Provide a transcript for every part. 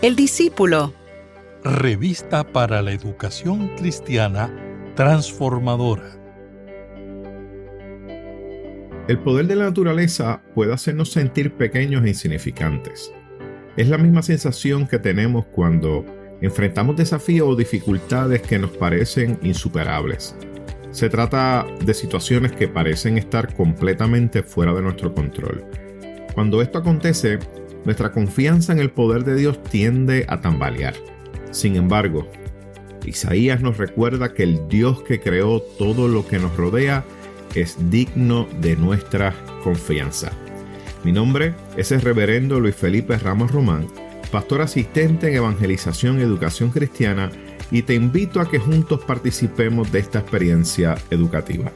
El discípulo. Revista para la educación cristiana transformadora. El poder de la naturaleza puede hacernos sentir pequeños e insignificantes. Es la misma sensación que tenemos cuando enfrentamos desafíos o dificultades que nos parecen insuperables. Se trata de situaciones que parecen estar completamente fuera de nuestro control. Cuando esto acontece, nuestra confianza en el poder de Dios tiende a tambalear. Sin embargo, Isaías nos recuerda que el Dios que creó todo lo que nos rodea es digno de nuestra confianza. Mi nombre es el reverendo Luis Felipe Ramos Román, pastor asistente en Evangelización y Educación Cristiana, y te invito a que juntos participemos de esta experiencia educativa.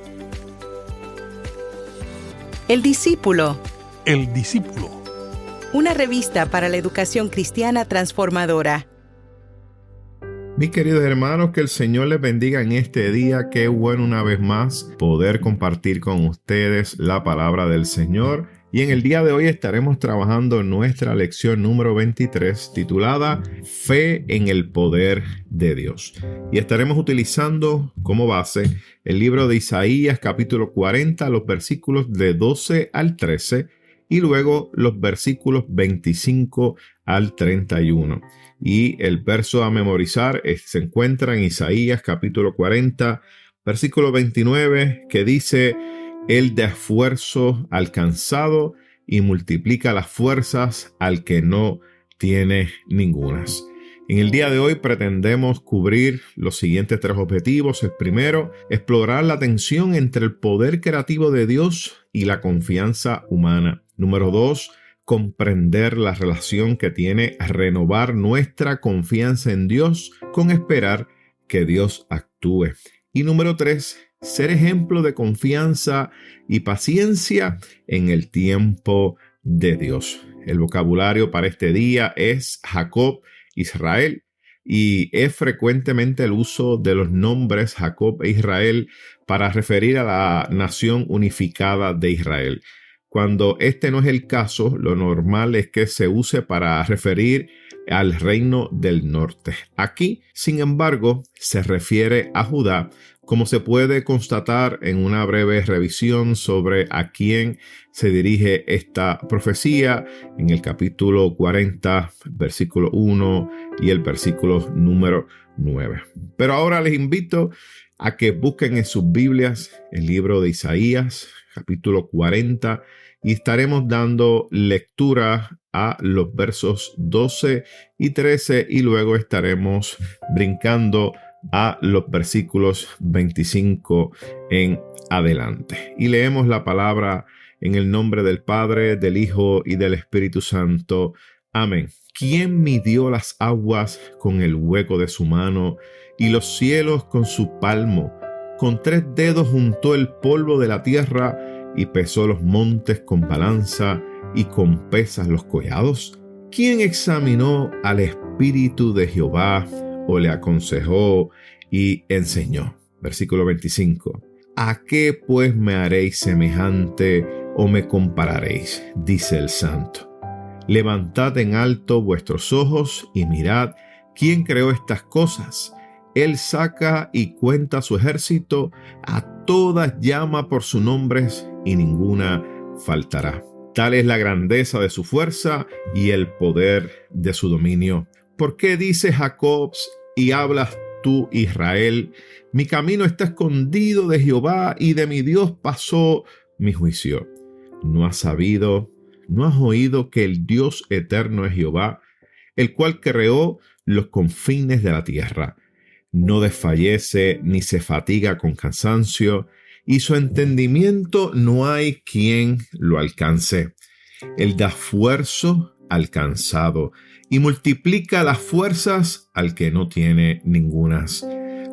El discípulo. El discípulo. Una revista para la educación cristiana transformadora. Mis queridos hermanos, que el Señor les bendiga en este día. Qué bueno una vez más poder compartir con ustedes la palabra del Señor. Y en el día de hoy estaremos trabajando en nuestra lección número 23 titulada Fe en el poder de Dios. Y estaremos utilizando como base el libro de Isaías capítulo 40, los versículos de 12 al 13 y luego los versículos 25 al 31. Y el verso a memorizar se encuentra en Isaías capítulo 40, versículo 29, que dice: Él da esfuerzo al cansado y multiplica las fuerzas al que no tiene ningunas. En el día de hoy pretendemos cubrir los siguientes tres objetivos. El primero, explorar la tensión entre el poder creativo de Dios y la confianza humana. Número 2, comprender la relación que tiene a renovar nuestra confianza en Dios con esperar que Dios actúe. Y número 3, ser ejemplo de confianza y paciencia en el tiempo de Dios. El vocabulario para este día es Jacob, Israel, y es frecuentemente el uso de los nombres Jacob e Israel para referir a la nación unificada de Israel. Cuando este no es el caso, lo normal es que se use para referir al reino del norte. Aquí, sin embargo, se refiere a Judá, como se puede constatar en una breve revisión sobre a quién se dirige esta profecía en el capítulo 40, versículo 1 y el versículo número 9. Pero ahora les invito a que busquen en sus Biblias el libro de Isaías, capítulo 40, y estaremos dando lectura a los versos 12 y 13 y luego estaremos brincando a los versículos 25 en adelante. Y leemos la palabra en el nombre del Padre, del Hijo y del Espíritu Santo. Amén. ¿Quién midió las aguas con el hueco de su mano y los cielos con su palmo? Con 3 dedos juntó el polvo de la tierra y pesó los montes con balanza y con pesas los collados. ¿Quién examinó al Espíritu de Jehová o le aconsejó y enseñó? Versículo 25. ¿A qué pues me haréis semejante o me compararéis? Dice el Santo. Levantad en alto vuestros ojos y mirad quién creó estas cosas. Él saca y cuenta su ejército, a todas llama por sus nombres y ninguna faltará. Tal es la grandeza de su fuerza y el poder de su dominio. ¿Por qué dices Jacob y hablas tú Israel? Mi camino está escondido de Jehová y de mi Dios pasó mi juicio. ¿No has sabido, no has oído que el Dios eterno es Jehová, el cual creó los confines de la tierra? No desfallece ni se fatiga con cansancio, y su entendimiento no hay quien lo alcance. Él da esfuerzo al cansado y multiplica las fuerzas al que no tiene ningunas.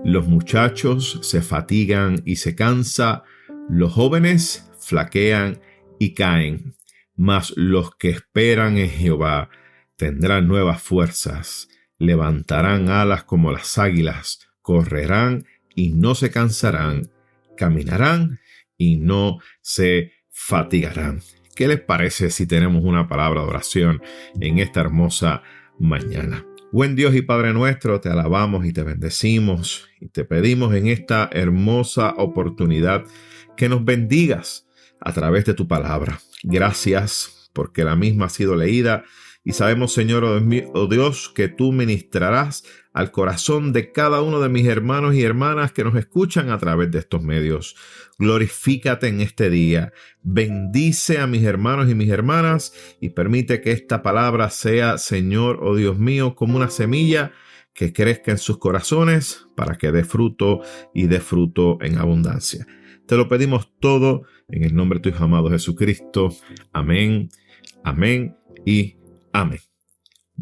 Los muchachos se fatigan y se cansan, los jóvenes flaquean y caen, mas los que esperan en Jehová tendrán nuevas fuerzas, levantarán alas como las águilas, correrán y no se cansarán, caminarán y no se fatigarán. ¿Qué les parece si tenemos una palabra de oración en esta hermosa mañana. Buen Dios y Padre nuestro, te alabamos y te bendecimos y te pedimos en esta hermosa oportunidad que nos bendigas a través de tu palabra. Gracias porque la misma ha sido leída y sabemos, Señor, oh Dios, que tú ministrarás al corazón de cada uno de mis hermanos y hermanas que nos escuchan a través de estos medios. Glorifícate en este día. Bendice a mis hermanos y mis hermanas y permite que esta palabra sea, Señor, oh Dios mío, como una semilla que crezca en sus corazones para que dé fruto y dé fruto en abundancia. Te lo pedimos todo en el nombre de tu Hijo amado Jesucristo. Amén, amén y amén.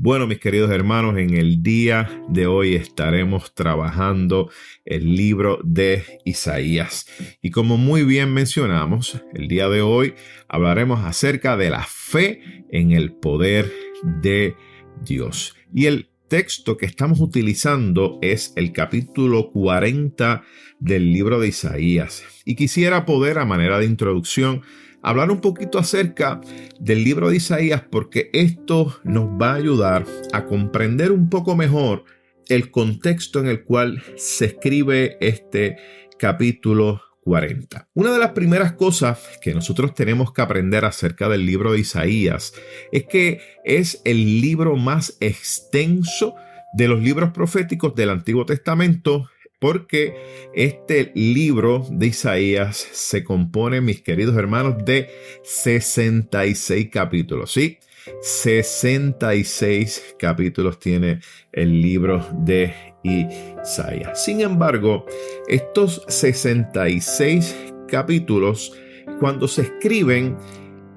Bueno, mis queridos hermanos, en el día de hoy estaremos trabajando el libro de Isaías. Y como muy bien mencionamos, el día de hoy hablaremos acerca de la fe en el poder de Dios. Y el texto que estamos utilizando es el capítulo 40 del libro de Isaías. Y quisiera poder, a manera de introducción, hablar un poquito acerca del libro de Isaías porque esto nos va a ayudar a comprender un poco mejor el contexto en el cual se escribe este capítulo 40. Una de las primeras cosas que nosotros tenemos que aprender acerca del libro de Isaías es que es el libro más extenso de los libros proféticos del Antiguo Testamento, porque este libro de Isaías se compone, mis queridos hermanos, de 66 capítulos, ¿sí? 66 capítulos tiene el libro de Isaías. Sin embargo, estos 66 capítulos, cuando se escriben,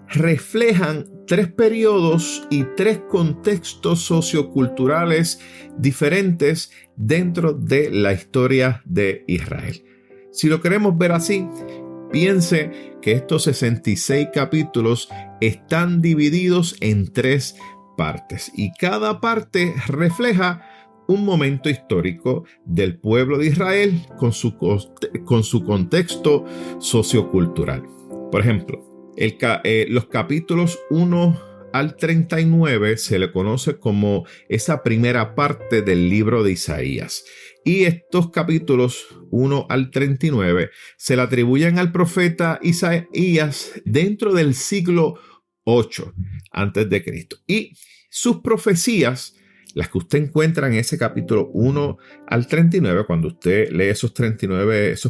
reflejan 3 periodos y 3 contextos socioculturales diferentes dentro de la historia de Israel. Si lo queremos ver así, piense que estos 66 capítulos están divididos en 3 partes y cada parte refleja un momento histórico del pueblo de Israel con su contexto sociocultural. Por ejemplo, los capítulos 1 al 39 se le conoce como esa primera parte del libro de Isaías. Y estos capítulos 1 al 39 se le atribuyen al profeta Isaías dentro del siglo 8 a.C. Y sus profecías, las que usted encuentra en ese capítulo 1 al 39, cuando usted lee esos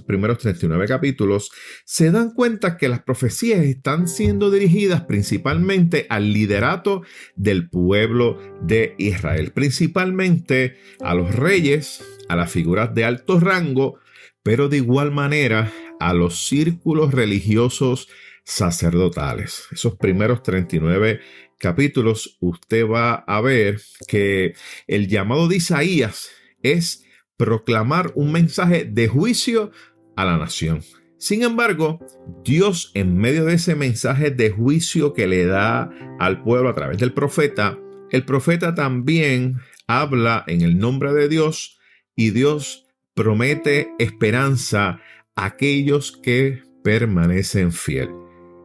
primeros 39 capítulos, se dan cuenta que las profecías están siendo dirigidas principalmente al liderato del pueblo de Israel, principalmente a los reyes, a las figuras de alto rango, pero de igual manera a los círculos religiosos sacerdotales. Esos primeros 39 capítulos, usted va a ver que el llamado de Isaías es proclamar un mensaje de juicio a la nación. Sin embargo, Dios, en medio de ese mensaje de juicio que le da al pueblo a través del profeta, el profeta también habla en el nombre de Dios y Dios promete esperanza a aquellos que permanecen fieles.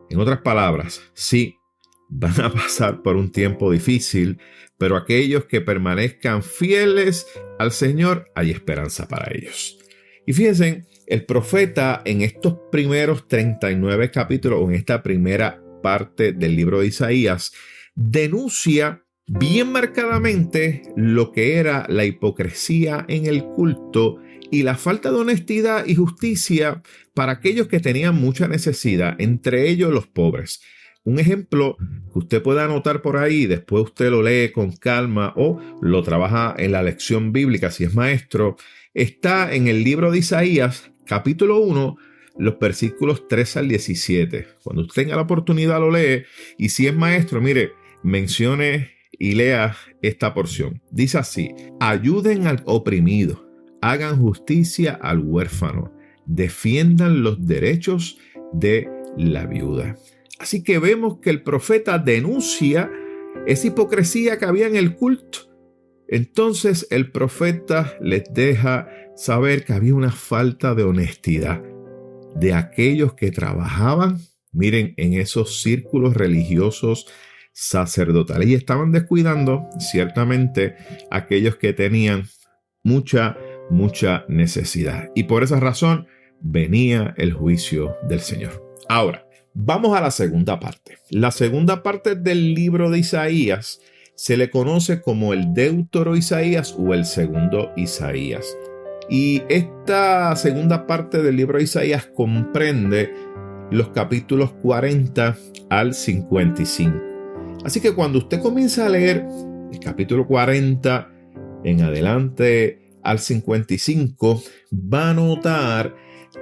En otras palabras, sí, van a pasar por un tiempo difícil, pero aquellos que permanezcan fieles al Señor, hay esperanza para ellos. Y fíjense, el profeta en estos primeros 39 capítulos, o en esta primera parte del libro de Isaías, denuncia bien marcadamente lo que era la hipocresía en el culto y la falta de honestidad y justicia para aquellos que tenían mucha necesidad, entre ellos los pobres. Un ejemplo que usted puede anotar por ahí, después usted lo lee con calma o lo trabaja en la lección bíblica si es maestro, está en el libro de Isaías, capítulo 1, los versículos 3 al 17. Cuando usted tenga la oportunidad lo lee y si es maestro, mire, mencione y lea esta porción. Dice así: ayuden al oprimido, hagan justicia al huérfano, defiendan los derechos de la viuda. Así que vemos que el profeta denuncia esa hipocresía que había en el culto. Entonces el profeta les deja saber que había una falta de honestidad de aquellos que trabajaban, miren, en esos círculos religiosos sacerdotales y estaban descuidando ciertamente aquellos que tenían mucha necesidad. Y por esa razón venía el juicio del Señor. Ahora, vamos a la segunda parte. La segunda parte del libro de Isaías se le conoce como el Deutero Isaías o el segundo Isaías. Y esta segunda parte del libro de Isaías comprende los capítulos 40 al 55. Así que cuando usted comienza a leer el capítulo 40 en adelante al 55, va a notar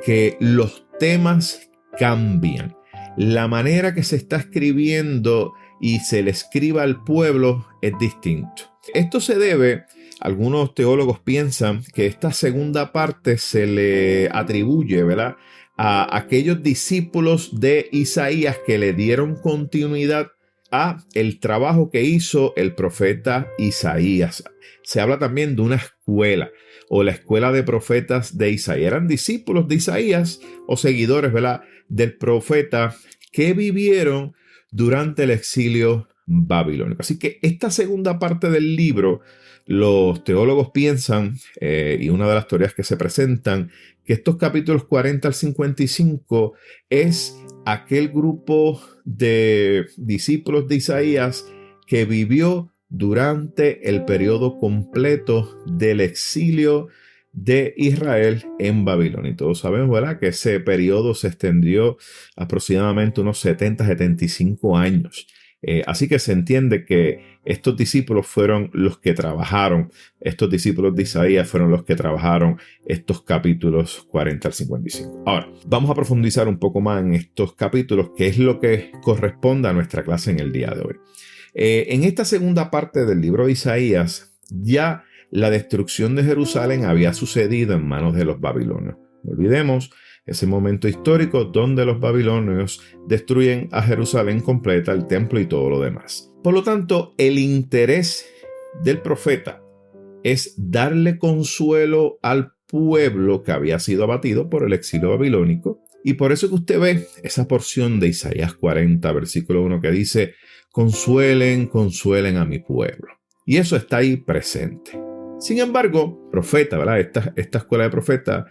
que los temas cambian. La manera que se está escribiendo y se le escriba al pueblo es distinto. Esto se debe, algunos teólogos piensan que esta segunda parte se le atribuye, ¿verdad?, a aquellos discípulos de Isaías que le dieron continuidad a el trabajo que hizo el profeta Isaías. Se habla también de una escuela o la escuela de profetas de Isaías. Eran discípulos de Isaías o seguidores, ¿verdad?, del profeta que vivieron durante el exilio babilónico. Así que esta segunda parte del libro, los teólogos piensan, y una de las teorías que se presentan, que estos capítulos 40 al 55 es aquel grupo de discípulos de Isaías que vivió durante el periodo completo del exilio de Israel en Babilonia. Y todos sabemos, ¿verdad?, que ese periodo se extendió aproximadamente unos 75 años. Así que se entiende que estos discípulos fueron los que trabajaron, estos discípulos de Isaías fueron los que trabajaron estos capítulos 40 al 55. Ahora, vamos a profundizar un poco más en estos capítulos, que es lo que corresponde a nuestra clase en el día de hoy. En esta segunda parte del libro de Isaías, ya la destrucción de Jerusalén había sucedido en manos de los babilonios. No olvidemos ese momento histórico donde los babilonios destruyen a Jerusalén completa, el templo y todo lo demás. Por lo tanto, el interés del profeta es darle consuelo al pueblo que había sido abatido por el exilio babilónico. Y por eso que usted ve esa porción de Isaías 40, versículo 1, que dice: consuelen, consuelen a mi pueblo. Y eso está ahí presente. Sin embargo, profeta, ¿verdad?, esta escuela de profetas,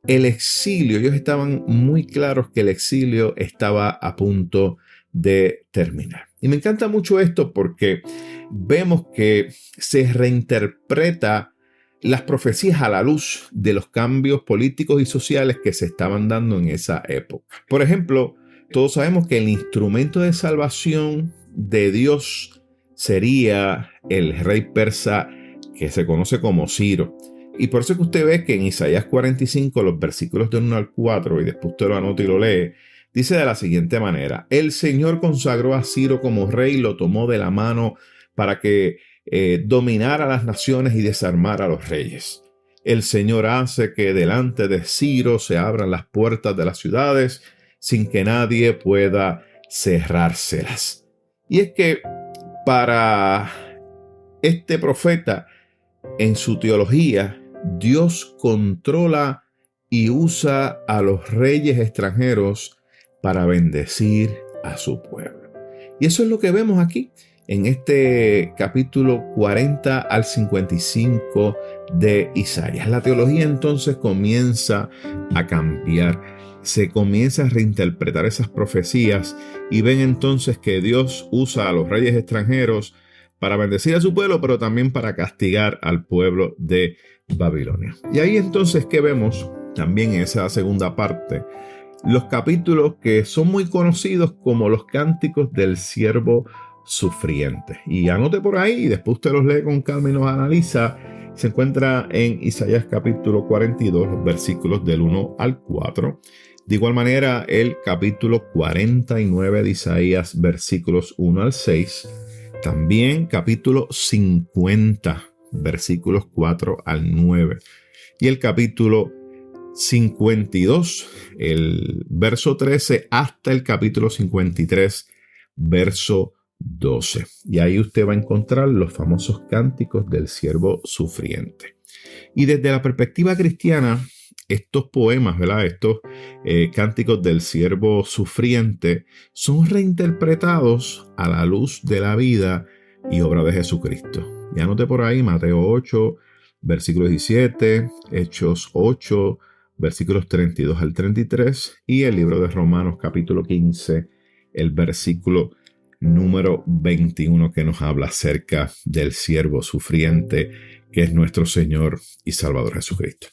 el exilio, ellos estaban muy claros que el exilio estaba a punto de terminar. Y me encanta mucho esto porque vemos que se reinterpreta las profecías a la luz de los cambios políticos y sociales que se estaban dando en esa época. Por ejemplo, todos sabemos que el instrumento de salvación de Dios sería el rey persa que se conoce como Ciro. Y por eso que usted ve que en Isaías 45, los versículos del 1 al 4, y después usted lo anota y lo lee, dice de la siguiente manera: el Señor consagró a Ciro como rey y lo tomó de la mano para que dominara las naciones y desarmara a los reyes. El Señor hace que delante de Ciro se abran las puertas de las ciudades sin que nadie pueda cerrárselas. Y es que para este profeta, en su teología, Dios controla y usa a los reyes extranjeros para bendecir a su pueblo. Y eso es lo que vemos aquí en este capítulo 40 al 55 de Isaías. La teología entonces comienza a cambiar. Se comienza a reinterpretar esas profecías y ven entonces que Dios usa a los reyes extranjeros para bendecir a su pueblo, pero también para castigar al pueblo de Babilonia. Y ahí entonces que vemos también en esa segunda parte los capítulos que son muy conocidos como los cánticos del siervo sufriente. Y anote por ahí y después usted los lee con calma y los analiza. Se encuentra en Isaías capítulo 42, los versículos del 1 al 4. De igual manera, el capítulo 49 de Isaías, versículos 1 al 6. También capítulo 50, versículos 4 al 9. Y el capítulo 52, el verso 13, hasta el capítulo 53, verso 12. Y ahí usted va a encontrar los famosos cánticos del siervo sufriente. Y desde la perspectiva cristiana, estos poemas, ¿verdad? Estos cánticos del siervo sufriente son reinterpretados a la luz de la vida y obra de Jesucristo. Y anote por ahí Mateo 8, versículo 17, Hechos 8, versículos 32 al 33 y el libro de Romanos capítulo 15, el versículo número 21 que nos habla acerca del siervo sufriente que es nuestro Señor y Salvador Jesucristo.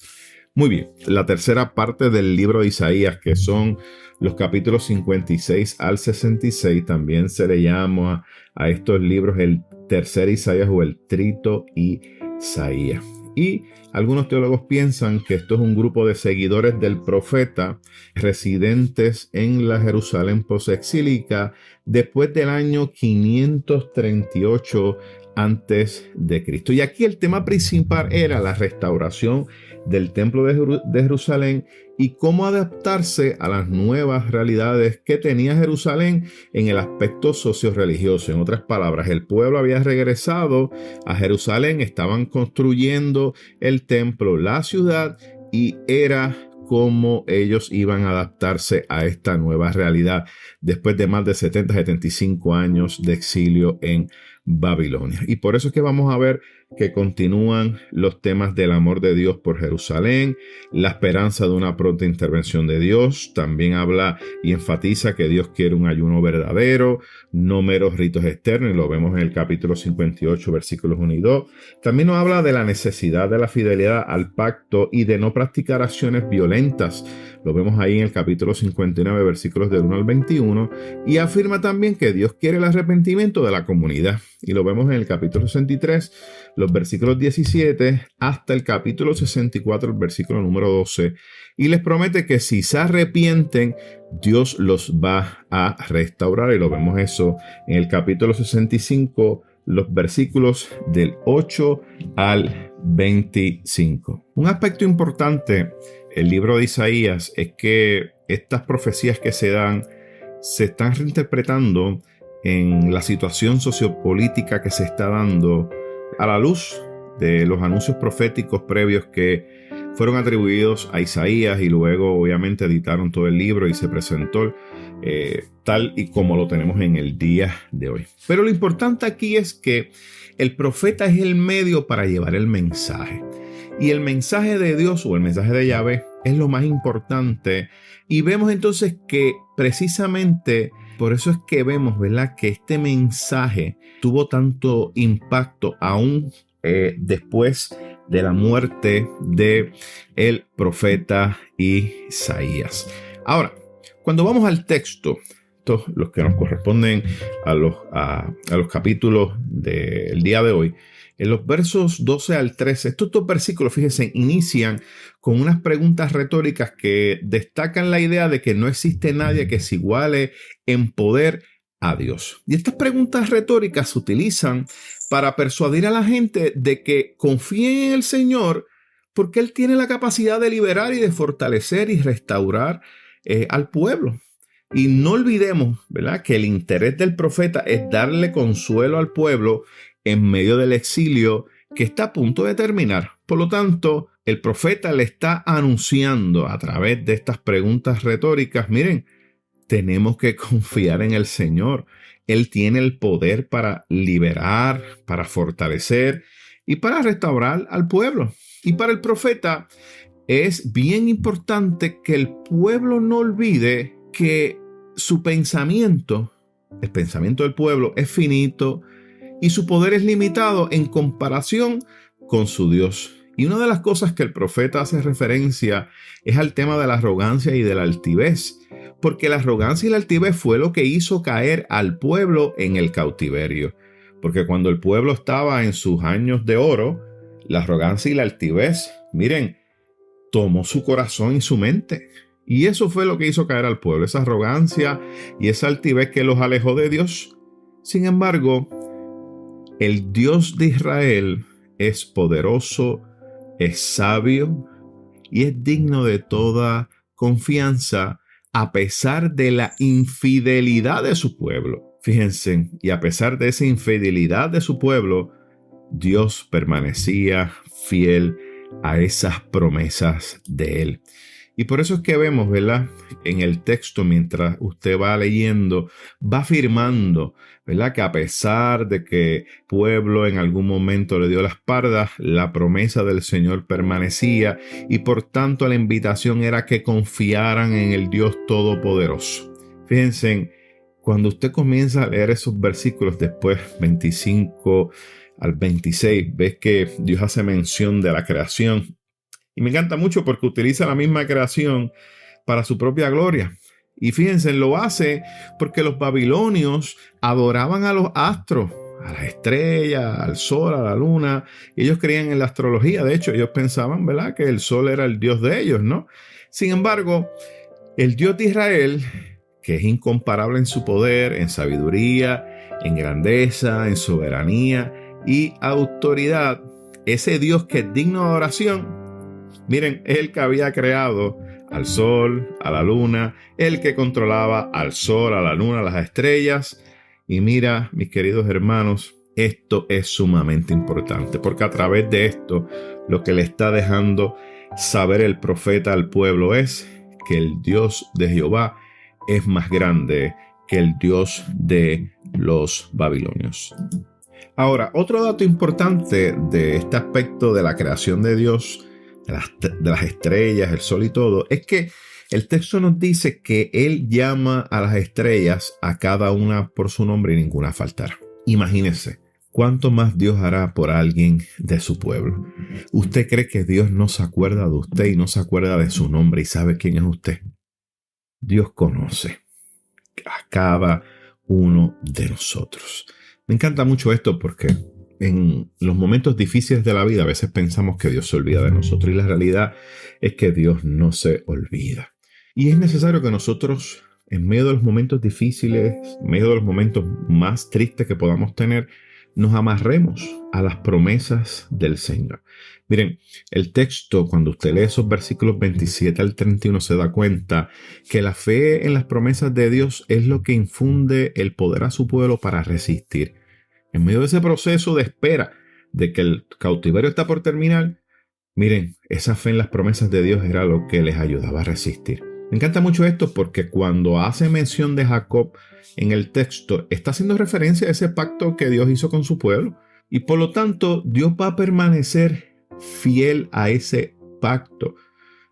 Muy bien, la tercera parte del libro de Isaías, que son los capítulos 56 al 66, también se le llama a estos libros el tercer Isaías o el trito Isaías. Y algunos teólogos piensan que esto es un grupo de seguidores del profeta residentes en la Jerusalén posexílica después del año 538 antes de Cristo. Y aquí el tema principal era la restauración del templo de Jerusalén y cómo adaptarse a las nuevas realidades que tenía Jerusalén en el aspecto socio-religioso. En otras palabras, el pueblo había regresado a Jerusalén, estaban construyendo el templo, la ciudad, y era cómo ellos iban a adaptarse a esta nueva realidad después de más de 75 años de exilio en Babilonia. Y por eso es que vamos a ver que continúan los temas del amor de Dios por Jerusalén, la esperanza de una pronta intervención de Dios. También habla y enfatiza que Dios quiere un ayuno verdadero, no meros ritos externos, y lo vemos en el capítulo 58, versículos 1 y 2. También nos habla de la necesidad de la fidelidad al pacto y de no practicar acciones violentas. Lo vemos ahí en el capítulo 59, versículos del 1 al 21, y afirma también que Dios quiere el arrepentimiento de la comunidad. Y lo vemos en el capítulo 63, los versículos 17 hasta el capítulo 64, el versículo número 12. Y les promete que si se arrepienten, Dios los va a restaurar. Y lo vemos eso en el capítulo 65, los versículos del 8 al 25. Un aspecto importante del libro de Isaías es que estas profecías que se dan se están reinterpretando en la situación sociopolítica que se está dando a la luz de los anuncios proféticos previos que fueron atribuidos a Isaías y luego obviamente editaron todo el libro y se presentó tal y como lo tenemos en el día de hoy. Pero lo importante aquí es que el profeta es el medio para llevar el mensaje. Y el mensaje de Dios o el mensaje de Yahvé es lo más importante. Y vemos entonces que precisamente por eso es que vemos, ¿verdad?, que este mensaje tuvo tanto impacto aún después de la muerte de el profeta Isaías. Ahora, cuando vamos al texto, estos los que nos corresponden a los capítulos del día de hoy, en los versos 12 al 13, estos dos versículos, fíjense, inician con unas preguntas retóricas que destacan la idea de que no existe nadie que se iguale en poder a Dios. Y estas preguntas retóricas se utilizan para persuadir a la gente de que confíen en el Señor porque Él tiene la capacidad de liberar y de fortalecer y restaurar al pueblo. Y no olvidemos, ¿verdad?, que el interés del profeta es darle consuelo al pueblo en medio del exilio que está a punto de terminar. Por lo tanto, el profeta le está anunciando a través de estas preguntas retóricas, miren, tenemos que confiar en el Señor. Él tiene el poder para liberar, para fortalecer y para restaurar al pueblo. Y para el profeta es bien importante que el pueblo no olvide que su pensamiento, el pensamiento del pueblo, es finito y su poder es limitado en comparación con su Dios. Y una de las cosas que el profeta hace referencia es al tema de la arrogancia y de la altivez, porque la arrogancia y la altivez fue lo que hizo caer al pueblo en el cautiverio. Porque cuando el pueblo estaba en sus años de oro, la arrogancia y la altivez, miren, tomó su corazón y su mente. Y eso fue lo que hizo caer al pueblo, esa arrogancia y esa altivez que los alejó de Dios. Sin embargo, el Dios de Israel es poderoso, es sabio y es digno de toda confianza a pesar de la infidelidad de su pueblo. Fíjense, y a pesar de esa infidelidad de su pueblo, Dios permanecía fiel a esas promesas de Él. Y por eso es que vemos, ¿verdad? En el texto, mientras usted va leyendo, va afirmando, ¿verdad? Que a pesar de que el pueblo en algún momento le dio la espalda, la promesa del Señor permanecía y por tanto la invitación era que confiaran en el Dios Todopoderoso. Fíjense, cuando usted comienza a leer esos versículos después, 25 al 26, ves que Dios hace mención de la creación. Y me encanta mucho porque utiliza la misma creación para su propia gloria. Y fíjense, lo hace porque los babilonios adoraban a los astros, a las estrellas, al sol, a la luna. Ellos creían en la astrología. De hecho, ellos pensaban, ¿verdad?, que el sol era el Dios de ellos, ¿no? Sin embargo, el Dios de Israel, que es incomparable en su poder, en sabiduría, en grandeza, en soberanía y autoridad, ese Dios que es digno de adoración, miren, el que había creado al sol, a la luna, el que controlaba al sol, a la luna, a las estrellas. Y mira, mis queridos hermanos, esto es sumamente importante, porque a través de esto, lo que le está dejando saber el profeta al pueblo es que el Dios de Jehová es más grande que el Dios de los babilonios. Ahora, otro dato importante de este aspecto de la creación de Dios, de las estrellas, el sol y todo, es que el texto nos dice que Él llama a las estrellas a cada una por su nombre y ninguna faltará. Imagínense, ¿cuánto más Dios hará por alguien de su pueblo? ¿Usted cree que Dios no se acuerda de usted y no se acuerda de su nombre y sabe quién es usted? Dios conoce a cada uno de nosotros. Me encanta mucho esto porque en los momentos difíciles de la vida a veces pensamos que Dios se olvida de nosotros y la realidad es que Dios no se olvida. Y es necesario que nosotros, en medio de los momentos difíciles, en medio de los momentos más tristes que podamos tener, nos amarremos a las promesas del Señor. Miren, el texto, cuando usted lee esos versículos 27 al 31, se da cuenta que la fe en las promesas de Dios es lo que infunde el poder a su pueblo para resistir. En medio de ese proceso de espera de que el cautiverio está por terminar, miren, esa fe en las promesas de Dios era lo que les ayudaba a resistir. Me encanta mucho esto porque cuando hace mención de Jacob en el texto, está haciendo referencia a ese pacto que Dios hizo con su pueblo. Y por lo tanto, Dios va a permanecer fiel a ese pacto,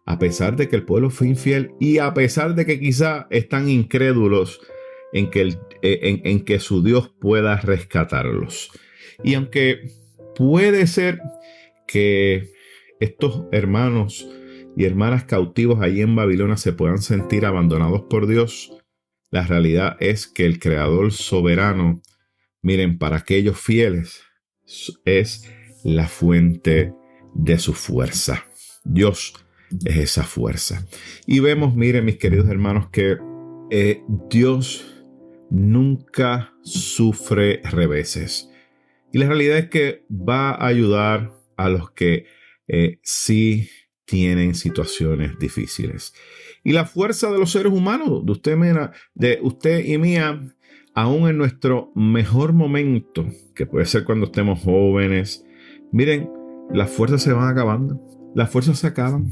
a pesar de que el pueblo fue infiel y a pesar de que quizá están incrédulos en que su Dios pueda rescatarlos. Y aunque puede ser que estos hermanos y hermanas cautivos allí en Babilonia se puedan sentir abandonados por Dios, la realidad es que el Creador soberano, miren, para aquellos fieles, es la fuente de su fuerza. Dios es esa fuerza. Y vemos, miren, mis queridos hermanos, que Dios nunca sufre reveses. Y la realidad es que va a ayudar a los que sí tienen situaciones difíciles. Y la fuerza de los seres humanos, de usted y mía, aún en nuestro mejor momento, que puede ser cuando estemos jóvenes, miren, las fuerzas se van acabando, las fuerzas se acaban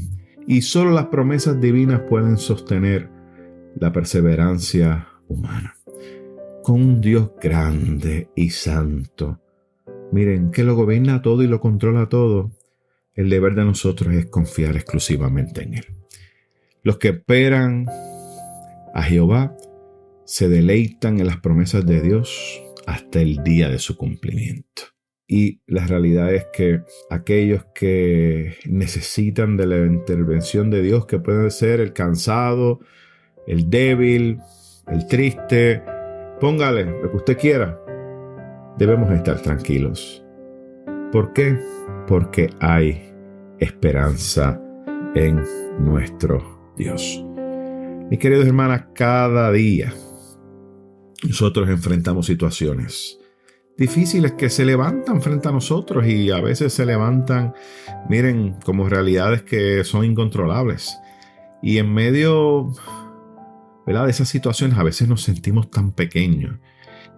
y solo las promesas divinas pueden sostener la perseverancia humana. Con un Dios grande y santo, miren, que lo gobierna todo y lo controla todo, el deber de nosotros es confiar exclusivamente en Él. Los que esperan a Jehová se deleitan en las promesas de Dios hasta el día de su cumplimiento. Y la realidad es que aquellos que necesitan de la intervención de Dios, que pueden ser el cansado, el débil, el triste, póngale lo que usted quiera, debemos estar tranquilos. ¿Por qué? Porque hay esperanza en nuestro Dios. Mis queridos hermanos, cada día nosotros enfrentamos situaciones difíciles que se levantan frente a nosotros y a veces se levantan, miren, como realidades que son incontrolables. Y en medio, ¿verdad?, de esas situaciones a veces nos sentimos tan pequeños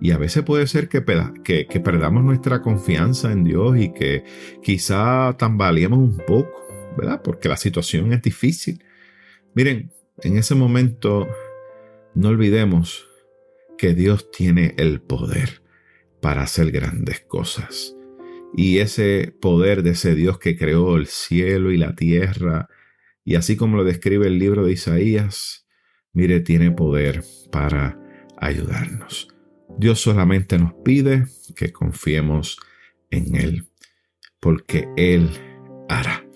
Y a veces puede ser que perdamos nuestra confianza en Dios y que quizá tambaleemos un poco, ¿verdad? Porque la situación es difícil. Miren, en ese momento no olvidemos que Dios tiene el poder para hacer grandes cosas. Y ese poder de ese Dios que creó el cielo y la tierra, y así como lo describe el libro de Isaías, mire, tiene poder para ayudarnos. Dios solamente nos pide que confiemos en Él, porque Él hará.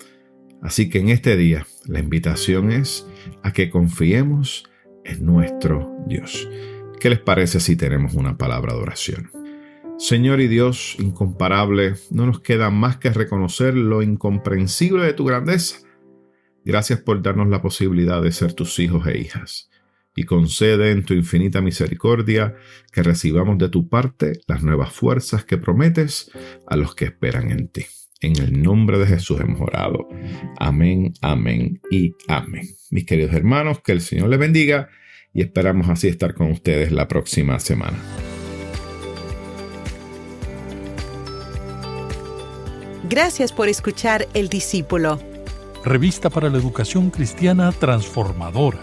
Así que en este día la invitación es a que confiemos en nuestro Dios. ¿Qué les parece si tenemos una palabra de oración? Señor y Dios incomparable, no nos queda más que reconocer lo incomprensible de tu grandeza. Gracias por darnos la posibilidad de ser tus hijos e hijas. Y concede en tu infinita misericordia que recibamos de tu parte las nuevas fuerzas que prometes a los que esperan en ti. En el nombre de Jesús hemos orado. Amén, amén y amén. Mis queridos hermanos, que el Señor les bendiga y esperamos así estar con ustedes la próxima semana. Gracias por escuchar El Discípulo. Revista para la educación cristiana transformadora.